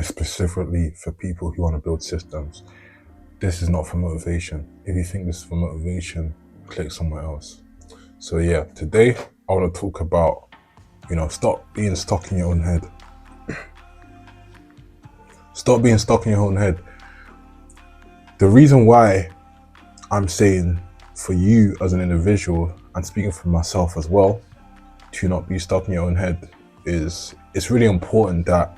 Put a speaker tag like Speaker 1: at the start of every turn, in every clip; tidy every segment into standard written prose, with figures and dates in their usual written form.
Speaker 1: specifically for people who want to build systems. This is not for motivation. If you think this is for motivation, click somewhere else. So yeah, today I want to talk about, stop being stuck in your own head. Stop being stuck in your own head. The reason why I'm saying for you as an individual, and speaking for myself as well, to not be stuck in your own head is it's really important that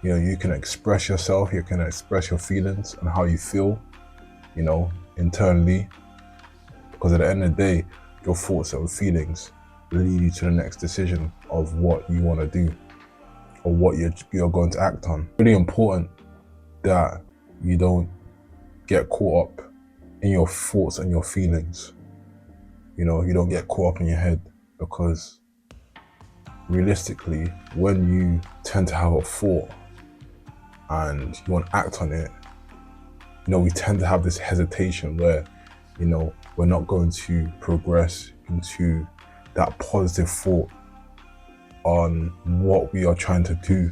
Speaker 1: you can express yourself, you can express your feelings and how you feel, internally, because at the end of the day, your thoughts and feelings lead you to the next decision of what you want to do or what you're going to act on. Really important that you don't get caught up in your thoughts and your feelings. You don't get caught up in your head, because realistically, when you tend to have a thought and you want to act on it, we tend to have this hesitation where, we're not going to progress into that positive thought on what we are trying to do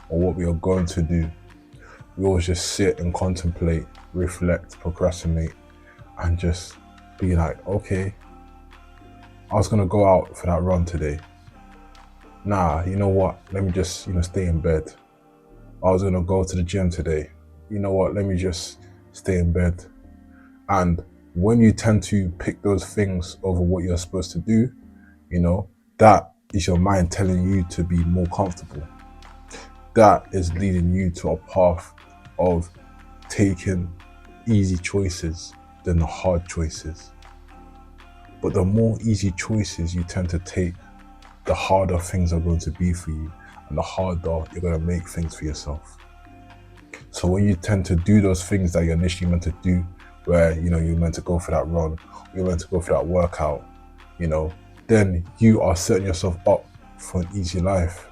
Speaker 1: or what we are going to do. We always just sit and contemplate, reflect, procrastinate, and just be like, okay, I was going to go out for that run today. Nah, you know what? Let me just, stay in bed. I was going to go to the gym today. You know what? Let me just stay in bed. And when you tend to pick those things over what you're supposed to do, that is your mind telling you to be more comfortable. That is leading you to a path of taking easy choices than the hard choices. But the more easy choices you tend to take, the harder things are going to be for you, and the harder you're going to make things for yourself. So when you tend to do those things that you're initially meant to do, where you're meant to go for that run, you're meant to go for that workout, then you are setting yourself up for an easy life.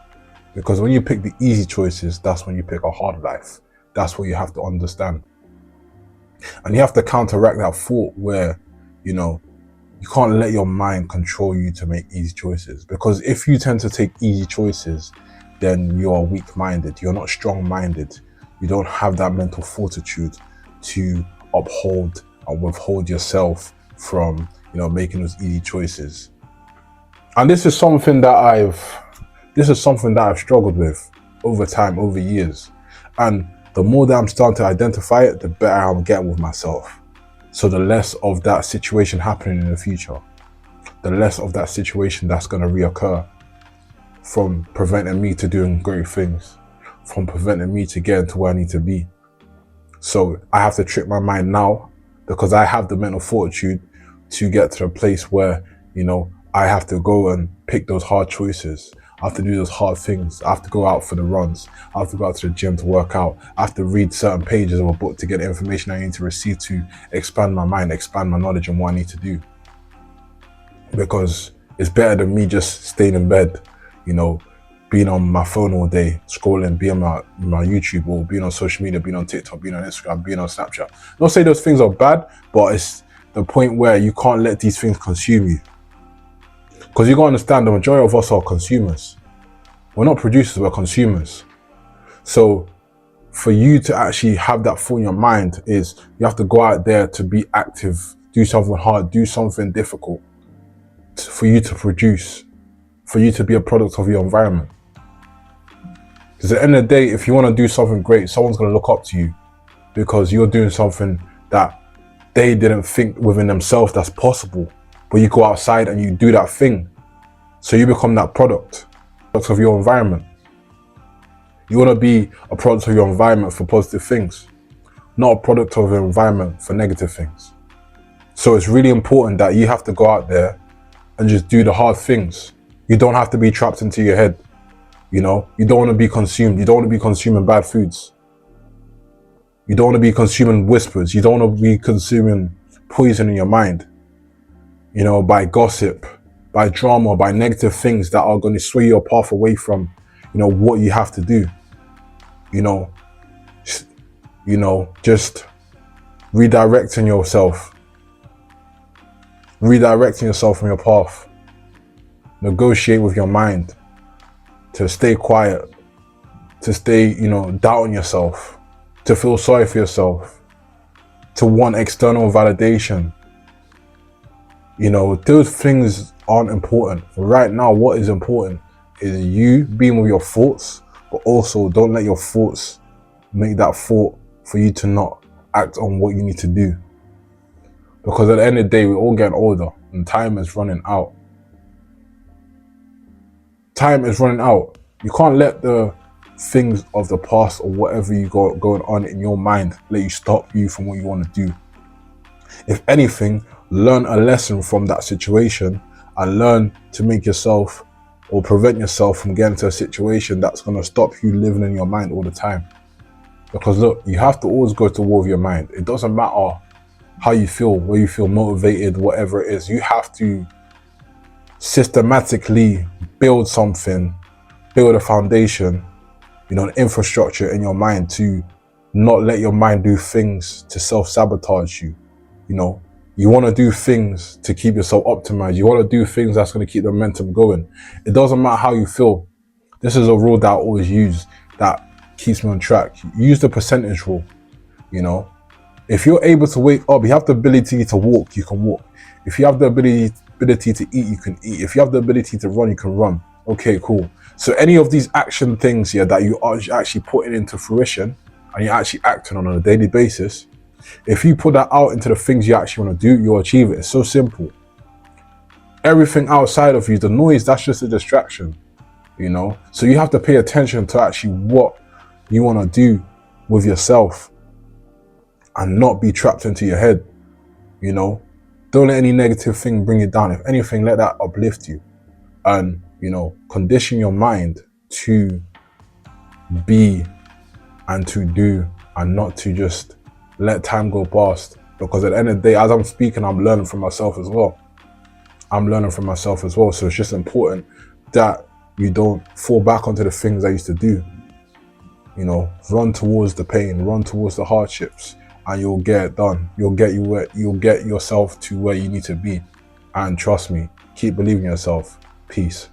Speaker 1: Because when you pick the easy choices, that's when you pick a hard life. That's what you have to understand. And you have to counteract that thought where, you can't let your mind control you to make easy choices. Because if you tend to take easy choices, then you are weak-minded. You're not strong-minded. You don't have that mental fortitude to uphold and withhold yourself from, making those easy choices. And this is something that I've struggled with over time, over years. And the more that I'm starting to identify it, the better I'm getting with myself. So the less of that situation happening in the future, the less of that situation that's going to reoccur, from preventing me to doing great things, from preventing me to getting to where I need to be. So I have to trick my mind now, because I have the mental fortitude to get to a place where, I have to go and pick those hard choices. I have to do those hard things. I have to go out for the runs. I have to go out to the gym to work out. I have to read certain pages of a book to get the information I need to receive to expand my mind, expand my knowledge on what I need to do. Because it's better than me just staying in bed, being on my phone all day, scrolling, being on my YouTube, or being on social media, being on TikTok, being on Instagram, being on Snapchat. Not say those things are bad, but it's the point where you can't let these things consume you. Because you got to understand, the majority of us are consumers. We're not producers, we're consumers. So for you to actually have that thought in your mind is you have to go out there to be active, do something hard, do something difficult for you to produce, for you to be a product of your environment. Because at the end of the day, if you want to do something great, someone's going to look up to you because you're doing something that they didn't think within themselves that's possible. But you go outside and you do that thing. So you become that product of your environment. You want to be a product of your environment for positive things, not a product of your environment for negative things. So it's really important that you have to go out there and just do the hard things. You don't have to be trapped into your head. You don't want to be consumed. You don't want to be consuming bad foods. You don't want to be consuming whispers. You don't want to be consuming poison in your mind, by gossip, by drama, by negative things that are going to sway your path away from, what you have to do. Just redirecting yourself from your path. Negotiate with your mind to stay quiet, to stay, you know, doubting yourself, to feel sorry for yourself, to want external validation. You know, those things aren't important. Right now, what is important is you being with your thoughts, but also don't let your thoughts make that thought for you to not act on what you need to do. Because at the end of the day, we're all getting older and time is running out. Time is running out. You can't let the things of the past or whatever you got going on in your mind let you stop you from what you want to do. If anything, learn a lesson from that situation and learn to make yourself or prevent yourself from getting to a situation that's going to stop you living in your mind all the time. Because look, you have to always go to war with your mind. It doesn't matter how you feel, where you feel motivated, whatever it is. You have to systematically build something, build a foundation, you know, an infrastructure in your mind to not let your mind do things to self-sabotage you. You know, you want to do things to keep yourself optimized. You want to do things that's going to keep the momentum going. It doesn't matter how you feel. This is a rule that I always use that keeps me on track. Use the percentage rule. You know, if you're able to wake up, you have the ability to walk, you can walk. If you have the ability to eat, you can eat. If you have the ability to run, you can run. Okay, cool. So any of these action things here that you are actually putting into fruition and you're actually acting on a daily basis, if you put that out into the things you actually want to do, you'll achieve it. It's so simple. Everything outside of you, the noise, that's just a distraction, you know? So you have to pay attention to actually what you want to do with yourself and not be trapped into your head, you know? Don't let any negative thing bring you down. If anything, let that uplift you and, you know, condition your mind to be and to do and not to just let time go past. Because at the end of the day, as I'm speaking, I'm learning from myself as well. So it's just important that you don't fall back onto the things I used to do. You know, run towards the pain, run towards the hardships, and you'll get it done. You'll get yourself to where you need to be. And trust me, keep believing in yourself. Peace.